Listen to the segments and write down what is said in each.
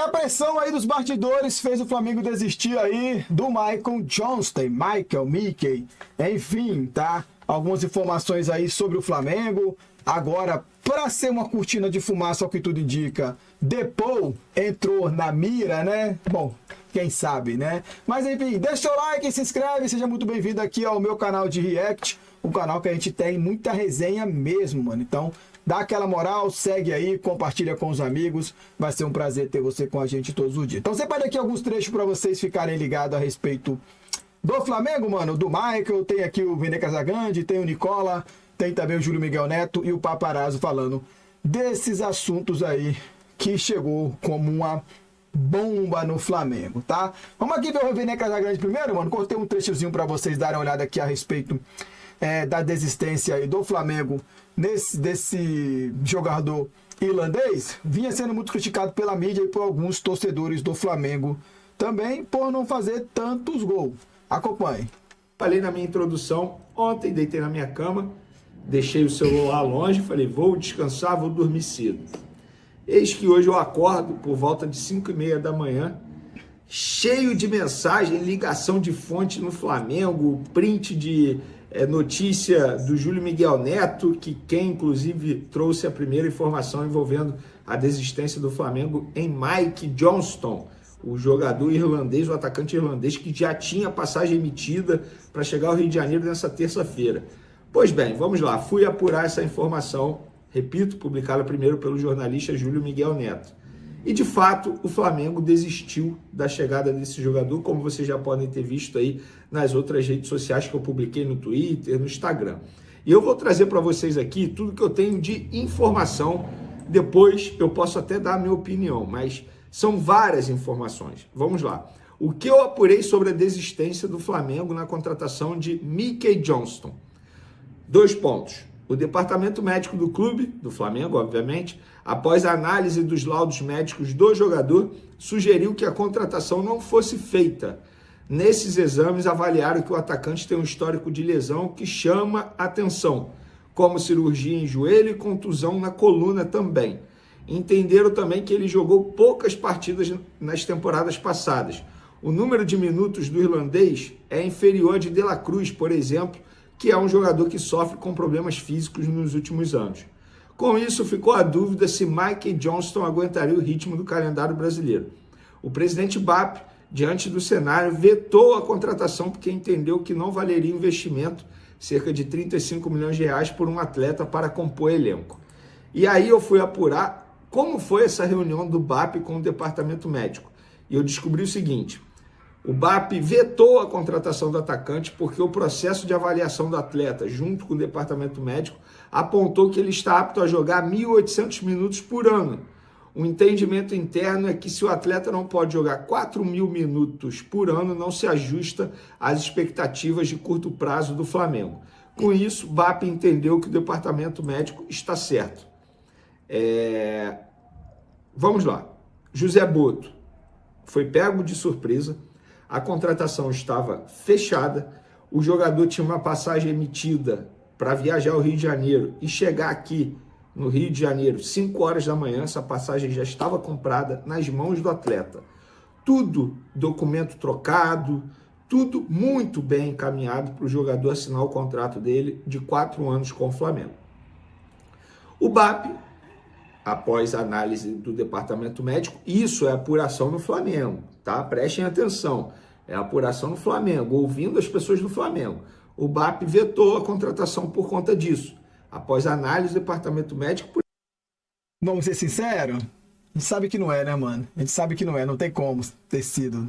a pressão aí dos bastidores fez o Flamengo desistir aí do Michael Johnston, Mickey, enfim, tá? Algumas informações aí sobre o Flamengo. Agora, para ser uma cortina de fumaça, ao que tudo indica, Depou entrou na mira, né? Bom, quem sabe, né? Mas enfim, deixa o like, se inscreve, seja muito bem-vindo aqui ao meu canal de React, um canal que a gente tem muita resenha mesmo, mano. Então, dá aquela moral, segue aí, compartilha com os amigos. Vai ser um prazer ter você com a gente todos os dias. Então, separei aqui alguns trechos para vocês ficarem ligados a respeito do Flamengo, mano. Do Michael, tem aqui o Vene Casagrande, tem o Nicola, tem também o Júlio Miguel Neto e o Paparazzo falando desses assuntos aí que chegou como uma bomba no Flamengo, tá? Vamos aqui ver o Vene Casagrande primeiro, mano. Cortei um trechozinho para vocês darem uma olhada aqui a respeito da desistência aí do Flamengo desse jogador irlandês. Vinha sendo muito criticado pela mídia e por alguns torcedores do Flamengo também por não fazer tantos gols. Acompanhe. Falei na minha introdução, ontem deitei na minha cama, deixei o celular longe, falei, vou descansar, vou dormir cedo. Eis que hoje eu acordo por volta de 5h30 da manhã, cheio de mensagem, ligação de fonte no Flamengo, print de notícia do Júlio Miguel Neto, que quem inclusive trouxe a primeira informação envolvendo a desistência do Flamengo em Mike Johnston, o jogador irlandês, o atacante irlandês que já tinha passagem emitida para chegar ao Rio de Janeiro nessa terça-feira. Pois bem, vamos lá, fui apurar essa informação, repito, publicada primeiro pelo jornalista Júlio Miguel Neto. E de fato, o Flamengo desistiu da chegada desse jogador, como vocês já podem ter visto aí nas outras redes sociais que eu publiquei no Twitter, no Instagram. E eu vou trazer para vocês aqui tudo que eu tenho de informação, depois eu posso até dar a minha opinião, mas são várias informações. Vamos lá. O que eu apurei sobre a desistência do Flamengo na contratação de Mickey Johnston? 2 pontos. O departamento médico do clube, do Flamengo, obviamente, após a análise dos laudos médicos do jogador, sugeriu que a contratação não fosse feita. Nesses exames, avaliaram que o atacante tem um histórico de lesão que chama atenção, como cirurgia em joelho e contusão na coluna também. Entenderam também que ele jogou poucas partidas nas temporadas passadas. O número de minutos do irlandês é inferior de De La Cruz, por exemplo, que é um jogador que sofre com problemas físicos nos últimos anos. Com isso, ficou a dúvida se Mike Johnston aguentaria o ritmo do calendário brasileiro. O presidente BAP, diante do cenário, vetou a contratação porque entendeu que não valeria investimento, cerca de 35 milhões de reais por um atleta para compor elenco. E aí eu fui apurar como foi essa reunião do BAP com o departamento médico. E eu descobri o seguinte: o BAP vetou a contratação do atacante porque o processo de avaliação do atleta, junto com o departamento médico, apontou que ele está apto a jogar 1.800 minutos por ano. O entendimento interno é que se o atleta não pode jogar 4.000 minutos por ano, não se ajusta às expectativas de curto prazo do Flamengo. Com isso, o BAP entendeu que o departamento médico está certo. Vamos lá. José Boto foi pego de surpresa. A contratação estava fechada, o jogador tinha uma passagem emitida para viajar ao Rio de Janeiro e chegar aqui no Rio de Janeiro 5 horas da manhã, essa passagem já estava comprada nas mãos do atleta. Tudo documento trocado, tudo muito bem encaminhado para o jogador assinar o contrato dele de 4 anos com o Flamengo. O BAP, após a análise do departamento médico, isso é apuração no Flamengo, tá? Prestem atenção, é apuração no Flamengo, ouvindo as pessoas do Flamengo. O BAP vetou a contratação por conta disso, após a análise do departamento médico. Vamos ser sinceros? A gente sabe que não é, né, mano? A gente sabe que não é, não tem como ter sido,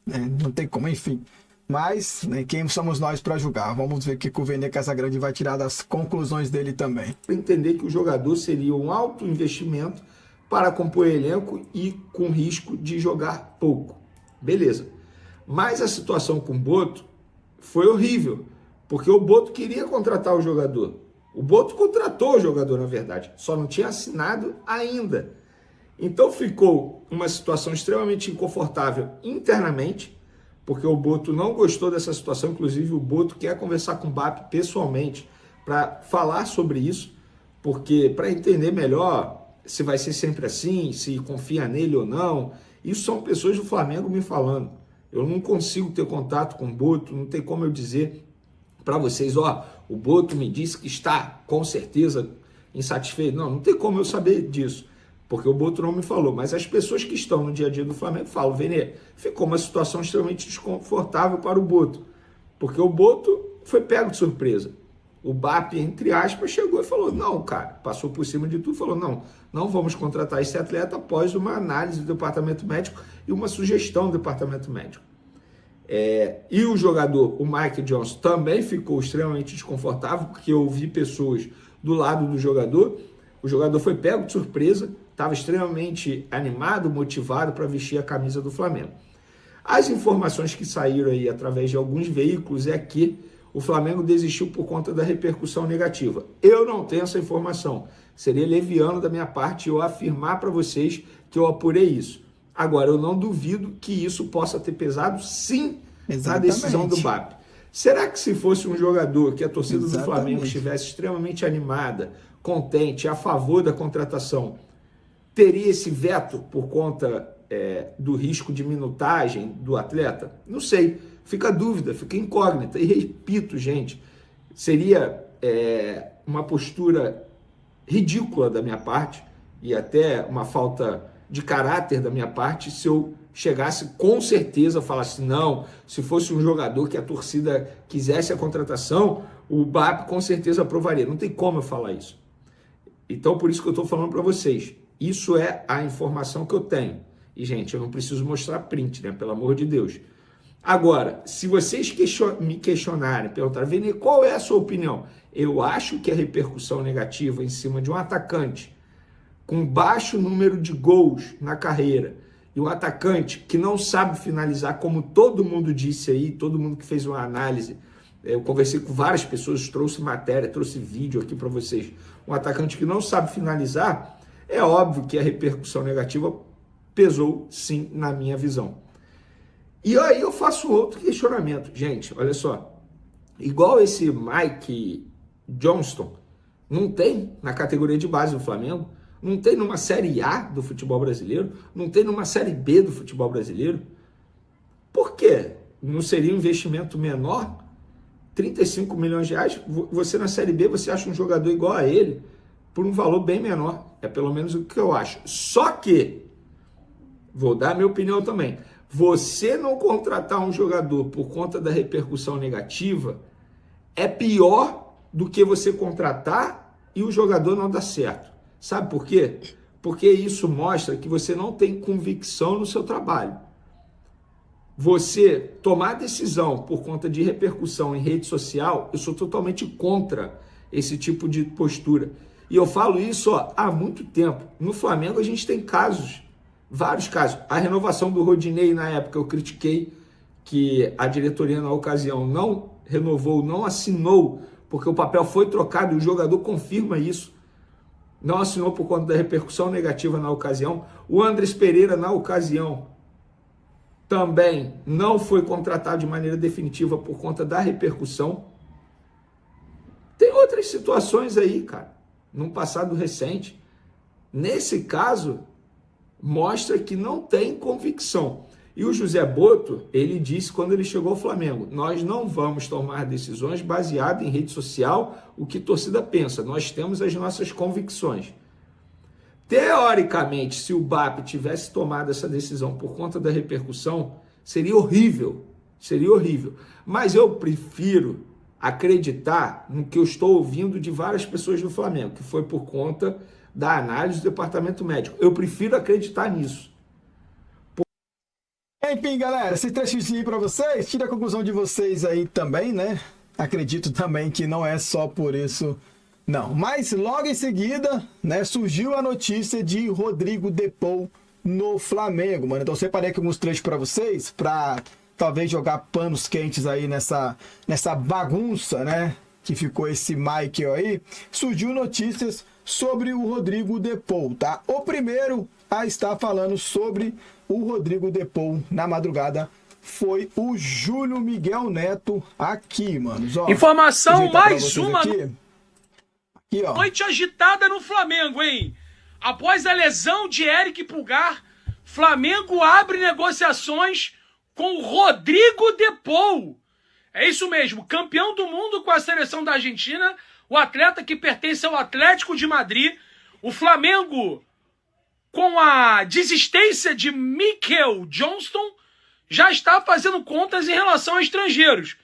né? Não tem como, enfim. Mas, né, quem somos nós para julgar? Vamos ver o que o Vene Casagrande vai tirar das conclusões dele também. Entender que o jogador seria um alto investimento para compor elenco e com risco de jogar pouco. Beleza. Mas a situação com o Boto foi horrível, porque o Boto queria contratar o jogador. O Boto contratou o jogador, na verdade, só não tinha assinado ainda. Então ficou uma situação extremamente inconfortável internamente, porque o Boto não gostou dessa situação, inclusive o Boto quer conversar com o BAP pessoalmente para falar sobre isso, porque para entender melhor se vai ser sempre assim, se confia nele ou não, Isso são pessoas do Flamengo me falando. Eu não consigo ter contato com o Boto, não tem como eu dizer para vocês, ó, o Boto me disse que está, com certeza, insatisfeito. Não tem como eu saber disso, porque o Boto não me falou. Mas as pessoas que estão no dia a dia do Flamengo falam, Vene, ficou uma situação extremamente desconfortável para o Boto, porque o Boto foi pego de surpresa. O BAP, entre aspas, chegou e falou, não, cara, passou por cima de tudo, falou, não vamos contratar esse atleta após uma análise do departamento médico e uma sugestão do departamento médico. E o jogador, o Mike Johnson, também ficou extremamente desconfortável, porque eu vi pessoas do lado do jogador, o jogador foi pego de surpresa, estava extremamente animado, motivado para vestir a camisa do Flamengo. As informações que saíram aí através de alguns veículos é que o Flamengo desistiu por conta da repercussão negativa. Eu não tenho essa informação. Seria leviano da minha parte eu afirmar para vocês que eu apurei isso. Agora, eu não duvido que isso possa ter pesado, sim, na decisão do BAP. Será que se fosse um jogador que a torcida do Flamengo estivesse extremamente animada, contente, a favor da contratação, teria esse veto por conta do risco de minutagem do atleta? Não sei. Fica a dúvida, fica incógnita. E repito, gente, seria uma postura ridícula da minha parte e até uma falta de caráter da minha parte se eu chegasse com certeza, falasse, não, se fosse um jogador que a torcida quisesse a contratação, o BAP com certeza aprovaria. Não tem como eu falar isso. Então, por isso que eu estou falando para vocês. Isso é a informação que eu tenho. E, gente, eu não preciso mostrar print, né? Pelo amor de Deus. Agora, se vocês me questionarem, perguntarem, Vene, qual é a sua opinião? Eu acho que a repercussão negativa em cima de um atacante com baixo número de gols na carreira e um atacante que não sabe finalizar, como todo mundo disse aí, todo mundo que fez uma análise, eu conversei com várias pessoas, trouxe matéria, trouxe vídeo aqui para vocês, um atacante que não sabe finalizar, é óbvio que a repercussão negativa pesou sim na minha visão. E aí eu faço outro questionamento. Gente, olha só. Igual esse Mike Johnston, não tem na categoria de base do Flamengo, não tem numa Série A do futebol brasileiro, não tem numa Série B do futebol brasileiro. Por quê? Não seria um investimento menor? 35 milhões de reais, você na Série B, você acha um jogador igual a ele por um valor bem menor. É pelo menos o que eu acho. Só que, vou dar a minha opinião também, você não contratar um jogador por conta da repercussão negativa é pior do que você contratar e o jogador não dar certo. Sabe por quê? Porque isso mostra que você não tem convicção no seu trabalho. Você tomar decisão por conta de repercussão em rede social, eu sou totalmente contra esse tipo de postura. E eu falo isso há muito tempo. No Flamengo a gente tem casos, vários casos. A renovação do Rodinei, na época, eu critiquei que a diretoria, na ocasião, não renovou, não assinou, porque o papel foi trocado e o jogador confirma isso. Não assinou por conta da repercussão negativa na ocasião. O Andrés Pereira, na ocasião, também não foi contratado de maneira definitiva por conta da repercussão. Tem outras situações aí, cara, num passado recente. Nesse caso, mostra que não tem convicção. E o José Boto, ele disse quando ele chegou ao Flamengo, nós não vamos tomar decisões baseadas em rede social, o que a torcida pensa, nós temos as nossas convicções. Teoricamente, se o BAP tivesse tomado essa decisão por conta da repercussão, seria horrível, Mas eu prefiro acreditar no que eu estou ouvindo de várias pessoas do Flamengo, que foi por conta da análise do departamento médico. Eu prefiro acreditar nisso. Enfim, galera, esse trechinho aí pra vocês, tira a conclusão de vocês aí também, né? Acredito também que não é só por isso, não. Mas logo em seguida, né, surgiu a notícia de Rodrigo De Paul no Flamengo, mano. Então eu separei aqui alguns trechos pra vocês, pra talvez jogar panos quentes aí nessa bagunça, né? Que ficou esse Michael aí. Surgiu notícias sobre o Rodrigo De Paul, tá? O primeiro a estar falando sobre o Rodrigo De Paul na madrugada foi o Júlio Miguel Neto aqui, mano. Ó, informação mais uma. Aqui, ó. Noite agitada no Flamengo, hein? Após a lesão de Eric Pulgar, Flamengo abre negociações com Rodrigo de Paul. É isso mesmo, campeão do mundo com a seleção da Argentina, o atleta que pertence ao Atlético de Madrid. O Flamengo, com a desistência de Mikel Johnston, já está fazendo contas em relação a estrangeiros.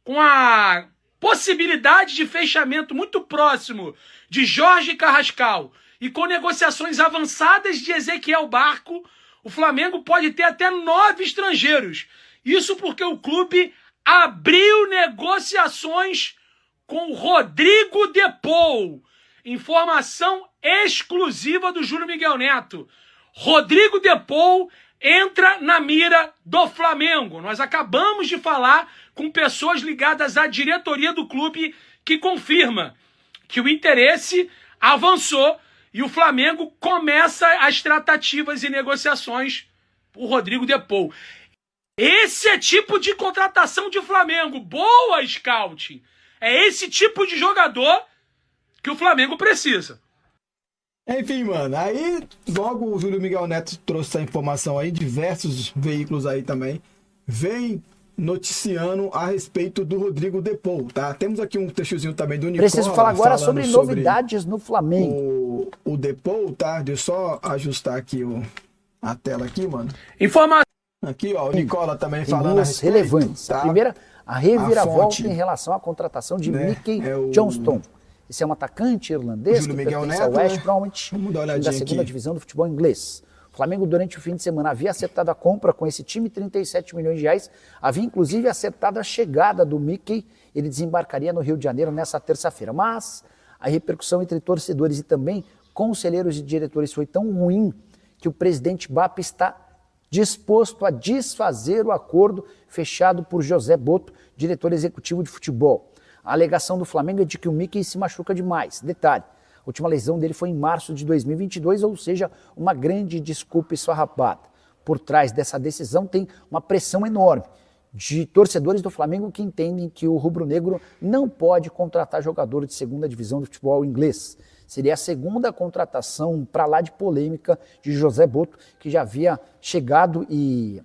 Com a possibilidade de fechamento muito próximo de Jorge Carrascal e com negociações avançadas de Ezequiel Barco, o Flamengo pode ter até 9 estrangeiros. Isso porque o clube abriu negociações com Rodrigo de Paul. Informação exclusiva do Júlio Miguel Neto. Rodrigo de Paul entra na mira do Flamengo. Nós acabamos de falar com pessoas ligadas à diretoria do clube que confirma que o interesse avançou e o Flamengo começa as tratativas e negociações por Rodrigo de Paul. Esse é tipo de contratação de Flamengo. Boa, Scouting! É esse tipo de jogador que o Flamengo precisa. Enfim, mano, aí logo o Júlio Miguel Neto trouxe essa informação aí, diversos veículos aí também vem noticiando a respeito do Rodrigo de Paul, tá? Temos aqui um trechozinho também do Nicola. Preciso falar agora sobre novidades no Flamengo. O de Paul, tá? Deixa eu só ajustar aqui a tela aqui, mano. Informação. Aqui, ó, o Nicola também Tem falando duas a respeito, relevantes. tá? A primeira, a reviravolta fonte, em relação à contratação de né, Mickey é o Johnston. Esse é um atacante irlandês Júlio que Miguel pertence Neto, ao West né? Bromwich, Vamos dar uma time da olhadinha segunda aqui. divisão do futebol inglês. O Flamengo, durante o fim de semana, havia acertado a compra com esse time, 37 milhões de reais. Havia, inclusive, acertado a chegada do Mickey. Ele desembarcaria no Rio de Janeiro nessa terça-feira. Mas a repercussão entre torcedores e também conselheiros e diretores foi tão ruim que o presidente BAP está disposto a desfazer o acordo fechado por José Boto, diretor executivo de futebol. A alegação do Flamengo é de que o Mickey se machuca demais. Detalhe, a última lesão dele foi em março de 2022, ou seja, uma grande desculpa esfarrapada. Por trás dessa decisão tem uma pressão enorme de torcedores do Flamengo que entendem que o rubro-negro não pode contratar jogador de segunda divisão do futebol inglês. Seria a segunda contratação para lá de polêmica de José Boto, que já havia chegado e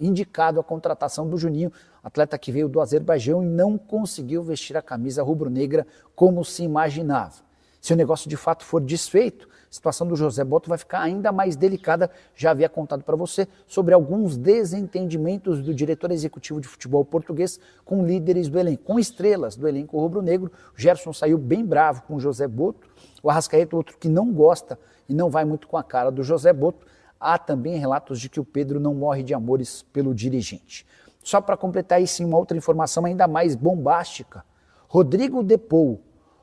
indicado a contratação do Juninho, atleta que veio do Azerbaijão e não conseguiu vestir a camisa rubro-negra como se imaginava. Se o negócio de fato for desfeito, a situação do José Boto vai ficar ainda mais delicada. Já havia contado para você sobre alguns desentendimentos do diretor executivo de futebol português com líderes do elenco, com estrelas do elenco rubro-negro. O Gerson saiu bem bravo com o José Boto, o Arrascaeta, outro que não gosta e não vai muito com a cara do José Boto. Há também relatos de que o Pedro não morre de amores pelo dirigente. Só para completar aí sim uma outra informação ainda mais bombástica. Rodrigo de Paul,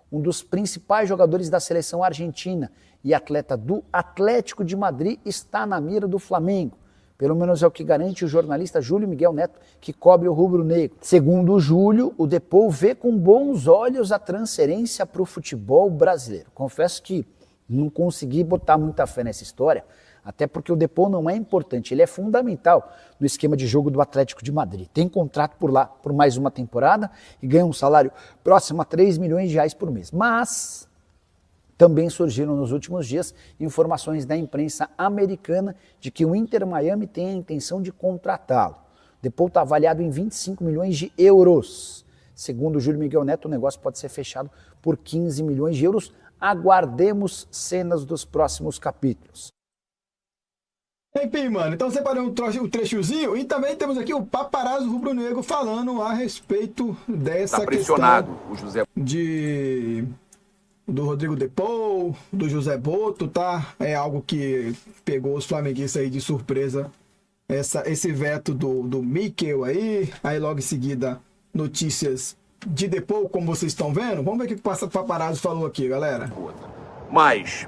um dos principais jogadores da seleção argentina e atleta do Atlético de Madrid, está na mira do Flamengo. Pelo menos é o que garante o jornalista Júlio Miguel Neto, que cobre o rubro-negro. Segundo o Júlio, o de Paul vê com bons olhos a transferência para o futebol brasileiro. Confesso que não consegui botar muita fé nessa história, até porque o de Paul não é importante, ele é fundamental no esquema de jogo do Atlético de Madrid. Tem contrato por lá por mais uma temporada e ganha um salário próximo a 3 milhões de reais por mês. Mas também surgiram nos últimos dias informações da imprensa americana de que o Inter Miami tem a intenção de contratá-lo. O de Paul está avaliado em 25 milhões de euros. Segundo o Júlio Miguel Neto, o negócio pode ser fechado por 15 milhões de euros. Aguardemos cenas dos próximos capítulos. Enfim, mano, então separei um trechozinho e também temos aqui o paparazzo rubro-negro falando a respeito dessa questão o José do Rodrigo de Paul, do José Boto, tá? É algo que pegou os flamenguistas aí de surpresa, esse veto do Mikel aí logo em seguida notícias de Paul, como vocês estão vendo. Vamos ver o que o paparazzo falou aqui, galera. Mas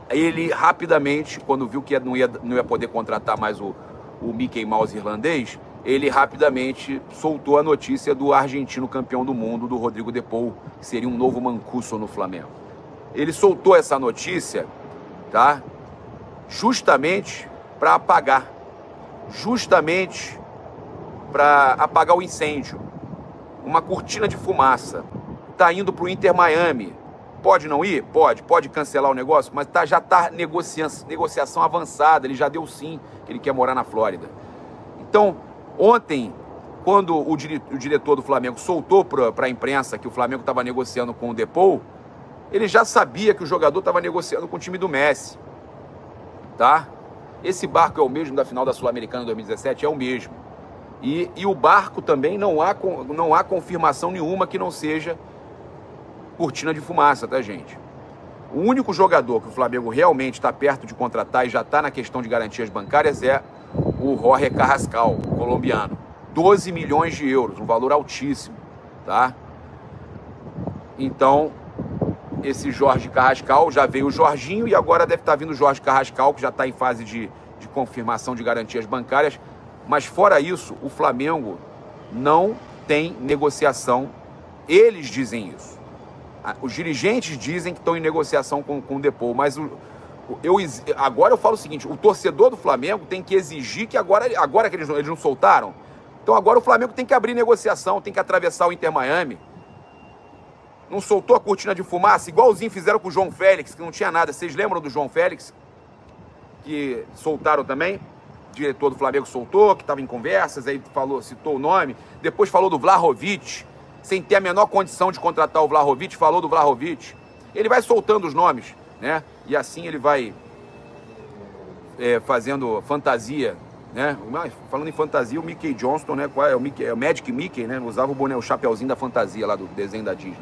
ele rapidamente, quando viu que não ia poder contratar mais o Mickey Mouse irlandês, ele rapidamente soltou a notícia do argentino campeão do mundo, do Rodrigo de Paul, que seria um novo Mancuso no Flamengo. Ele soltou essa notícia, tá? Justamente para apagar o incêndio. Uma cortina de fumaça. Tá indo pro Inter Miami. Pode não ir? Pode cancelar o negócio, mas já está negociação avançada, ele já deu sim, que ele quer morar na Flórida. Então, ontem, quando o diretor do Flamengo soltou para a imprensa que o Flamengo estava negociando com o Depou, ele já sabia que o jogador estava negociando com o time do Messi, tá? Esse barco é o mesmo da final da Sul-Americana 2017? É o mesmo. E o barco também não há confirmação nenhuma que não seja cortina de fumaça, tá, gente? O único jogador que o Flamengo realmente está perto de contratar e já está na questão de garantias bancárias é o Jorge Carrascal, colombiano. 12 milhões de euros, um valor altíssimo, tá? Então, esse Jorge Carrascal, já veio o Jorginho e agora deve estar vindo o Jorge Carrascal, que já está em fase de confirmação de garantias bancárias. Mas fora isso, o Flamengo não tem negociação. Eles dizem isso. Os dirigentes dizem que estão em negociação com o Depou, mas agora eu falo o seguinte, o torcedor do Flamengo tem que exigir que agora que eles não soltaram, então agora o Flamengo tem que abrir negociação, tem que atravessar o Inter Miami. Não soltou a cortina de fumaça, igualzinho fizeram com o João Félix, que não tinha nada. Vocês lembram do João Félix? Que soltaram também? O diretor do Flamengo soltou, que estava em conversas, aí citou o nome. Depois falou do Vlahovic, sem ter a menor condição de contratar o Vlahovic, falou do Vlahovic. Ele vai soltando os nomes, né? E assim ele vai fazendo fantasia, né? Falando em fantasia, o Mickey Johnston, né? Qual é o Mickey? É o Magic Mickey, né? Usava o chapeuzinho da fantasia lá do desenho da Disney.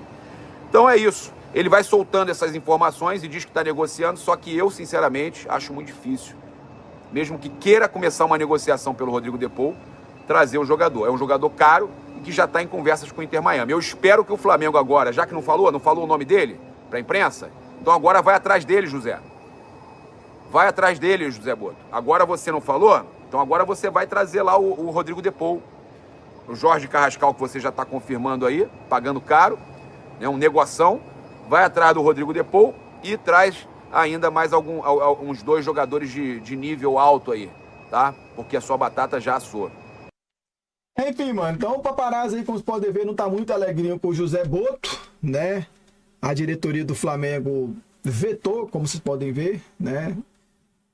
Então é isso. Ele vai soltando essas informações e diz que está negociando, só que eu, sinceramente, acho muito difícil. Mesmo que queira começar uma negociação pelo Rodrigo Depou, trazer o jogador. É um jogador caro e que já está em conversas com o Inter Miami. Eu espero que o Flamengo agora, já que não falou o nome dele para a imprensa, então agora vai atrás dele, José. Vai atrás dele, José Boto. Agora você não falou? Então agora você vai trazer lá o Rodrigo Depou. O Jorge Carrascal, que você já está confirmando aí, pagando caro, né, um negoção. Vai atrás do Rodrigo Depou e traz ainda mais uns 2 jogadores de nível alto aí, tá? Porque a sua batata já assou. Enfim, mano, então o paparazzi aí, como vocês podem ver, não tá muito alegrinho com o José Boto, né? A diretoria do Flamengo vetou, como vocês podem ver, né?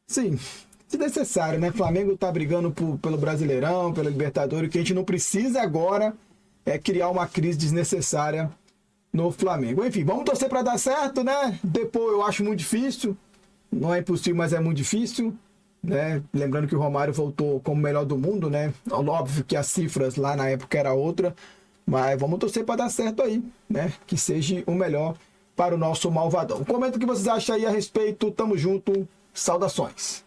Sim, se necessário, né? O Flamengo tá brigando pelo Brasileirão, pela Libertadores, o que a gente não precisa agora é criar uma crise desnecessária no Flamengo. Enfim, vamos torcer para dar certo, né? Depois eu acho muito difícil, não é impossível, mas é muito difícil, né? Lembrando que o Romário voltou como melhor do mundo, né? Óbvio que as cifras lá na época era outra, mas vamos torcer para dar certo aí, né? Que seja o melhor para o nosso malvadão. Comenta o que vocês acham aí a respeito, tamo junto, saudações.